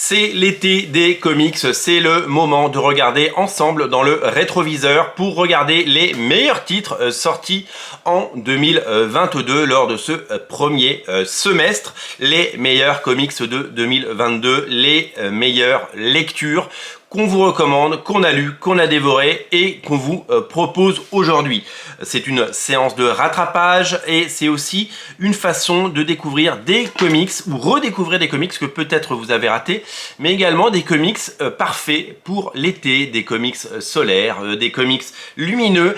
C'est l'été des comics, c'est le moment de regarder ensemble dans le rétroviseur pour regarder les meilleurs titres sortis en 2022 lors de ce premier semestre, les meilleurs comics de 2022, les meilleures lectures qu'on vous recommande, qu'on a lu, qu'on a dévoré et qu'on vous propose aujourd'hui. C'est une séance de rattrapage et c'est aussi une façon de découvrir des comics ou redécouvrir des comics que peut-être vous avez ratés, mais également des comics parfaits pour l'été, des comics solaires, des comics lumineux,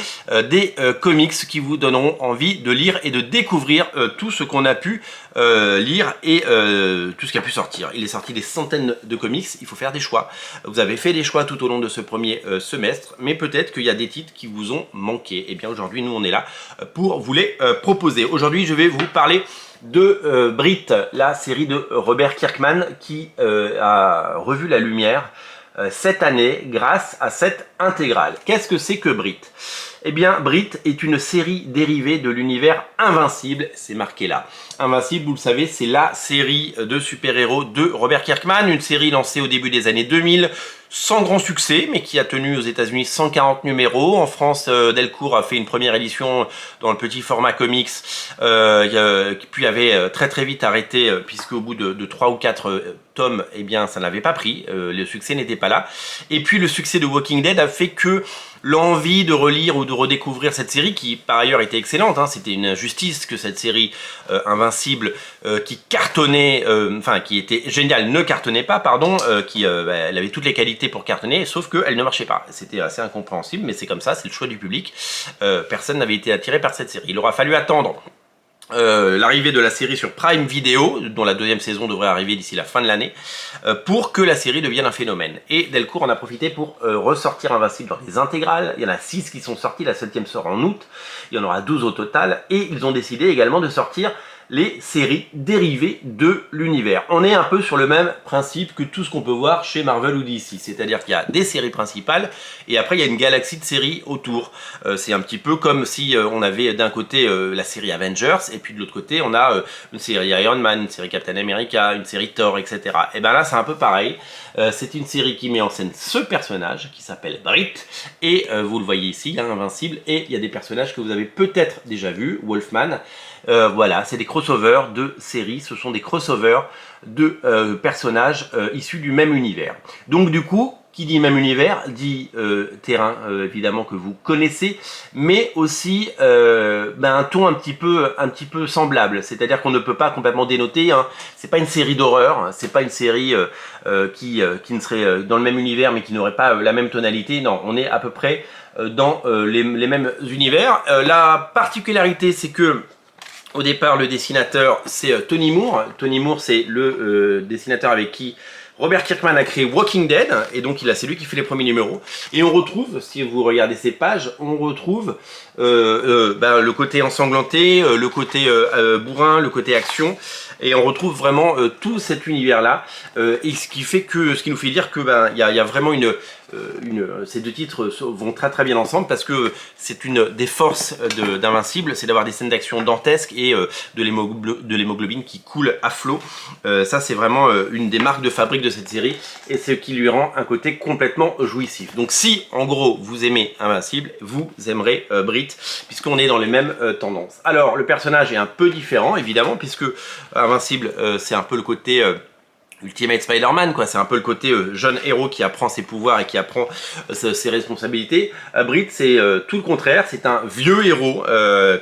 des comics qui vous donneront envie de lire et de découvrir tout ce qu'on a pu lire et tout ce qui a pu sortir. Il est sorti des centaines de comics, il faut faire des choix. Vous avez fait des choix tout au long de ce premier semestre, mais peut-être qu'il y a des titres qui vous ont manqué. Et bien aujourd'hui, nous on est là pour vous les proposer. Aujourd'hui, je vais vous parler de Brit, la série de Robert Kirkman qui a revu la lumière cette année grâce à cette intégrale. Qu'est-ce que c'est que Brit ? Eh bien, Brit est une série dérivée de l'univers Invincible, c'est marqué là. Invincible, vous le savez, c'est la série de super-héros de Robert Kirkman, une série lancée au début des années 2000, sans grand succès, mais qui a tenu aux États-Unis 140 numéros. En France, Delcourt a fait une première édition dans le petit format comics, puis avait très vite arrêté, puisque au bout de 3 ou 4 tomes, eh bien, ça n'avait pas pris, le succès n'était pas là. Et puis le succès de Walking Dead a fait que l'envie de relire ou de redécouvrir cette série, qui par ailleurs était excellente, hein, c'était une injustice que cette série Invincible, qui cartonnait, qui était géniale, ne cartonnait pas, pardon, elle avait toutes les qualités pour cartonner, sauf qu'elle ne marchait pas. C'était assez incompréhensible, mais c'est comme ça, c'est le choix du public. Personne n'avait été attiré par cette série. Il aura fallu attendre l'arrivée de la série sur Prime Video, dont la deuxième saison devrait arriver d'ici la fin de l'année, pour que la série devienne un phénomène. Et Delcourt en a profité pour ressortir Invincible dans des intégrales. Il y en a 6 qui sont sortis, la 7e sort en août, il y en aura 12 au total, et ils ont décidé également de sortir les séries dérivées de l'univers. On est un peu sur le même principe que tout ce qu'on peut voir chez Marvel ou DC, c'est-à-dire qu'il y a des séries principales et après il y a une galaxie de séries autour. C'est un petit peu comme si on avait d'un côté la série Avengers et puis de l'autre côté on a une série Iron Man, une série Captain America, une série Thor, etc. Et bien là c'est un peu pareil. C'est une série qui met en scène ce personnage qui s'appelle Brit et vous le voyez ici, hein, Invincible, et il y a des personnages que vous avez peut-être déjà vus, Wolfman. Voilà, c'est des crossovers de séries, ce sont des crossovers de personnages issus du même univers. Donc du coup, qui dit même univers, dit terrain évidemment que vous connaissez, mais aussi un ton un petit peu semblable. C'est-à-dire qu'on ne peut pas complètement dénoter. Hein. C'est pas une série d'horreur, hein. C'est pas une série qui ne serait dans le même univers, mais qui n'aurait pas la même tonalité. Non, on est à peu près dans les mêmes univers. La particularité, c'est que au départ, le dessinateur, c'est Tony Moore. Tony Moore, c'est le dessinateur avec qui Robert Kirkman a créé Walking Dead, et donc c'est lui qui fait les premiers numéros. Et on retrouve, si vous regardez ces pages, on retrouve le côté ensanglanté, le côté bourrin, le côté action, et on retrouve vraiment tout cet univers-là, et ce qui nous fait dire que y a vraiment ces deux titres vont très bien ensemble parce que c'est une des forces d'Invincible, c'est d'avoir des scènes d'action dantesques et de l'hémoglobine qui coule à flot. Ça c'est vraiment une des marques de fabrique de cette série et ce qui lui rend un côté complètement jouissif. Donc si en gros vous aimez Invincible, vous aimerez Brit puisqu'on est dans les mêmes tendances. Alors le personnage est un peu différent évidemment puisque Invincible c'est un peu le côté Ultimate Spider-Man, quoi. C'est un peu le côté jeune héros qui apprend ses pouvoirs et qui apprend ses responsabilités. Brit, c'est tout le contraire. C'est un vieux héros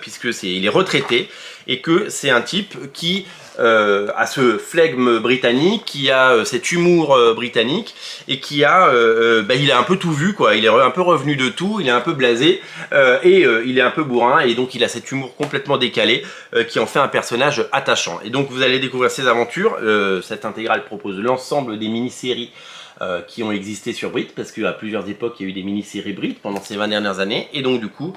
puisque il est retraité et que c'est un type qui a ce flegme britannique, qui a cet humour britannique et qui a, il a un peu tout vu, quoi. Il est un peu revenu de tout, il est un peu blasé et il est un peu bourrin et donc il a cet humour complètement décalé qui en fait un personnage attachant. Et donc vous allez découvrir ses aventures. Cette intégrale propose l'ensemble des mini-séries qui ont existé sur Brit, parce qu'à plusieurs époques il y a eu des mini-séries Brit pendant ces 20 dernières années, et donc du coup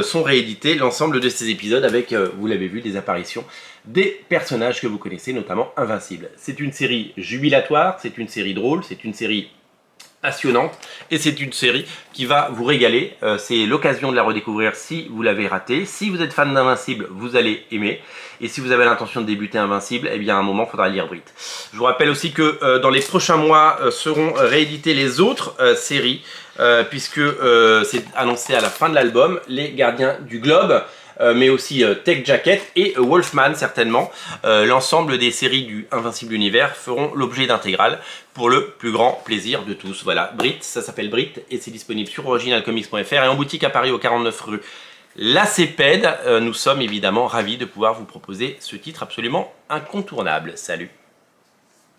sont réédités l'ensemble de ces épisodes avec, vous l'avez vu, des apparitions des personnages que vous connaissez, notamment Invincible. C'est une série jubilatoire, c'est une série drôle, c'est une série passionnante et c'est une série qui va vous régaler. C'est l'occasion de la redécouvrir si vous l'avez raté. Si vous êtes fan d'Invincible, vous allez aimer. Et si vous avez l'intention de débuter Invincible, eh bien à un moment, il faudra lire Brit. Je vous rappelle aussi que dans les prochains mois seront rééditées les autres séries, puisque c'est annoncé à la fin de l'album, Les Gardiens du Globe, mais aussi Tech Jacket et Wolfman certainement. L'ensemble des séries du Invincible Univers feront l'objet d'intégrales pour le plus grand plaisir de tous. Voilà, Brit, ça s'appelle Brit et c'est disponible sur originalcomics.fr et en boutique à Paris au 49 rue La Cépède. Nous sommes évidemment ravis de pouvoir vous proposer ce titre absolument incontournable. Salut!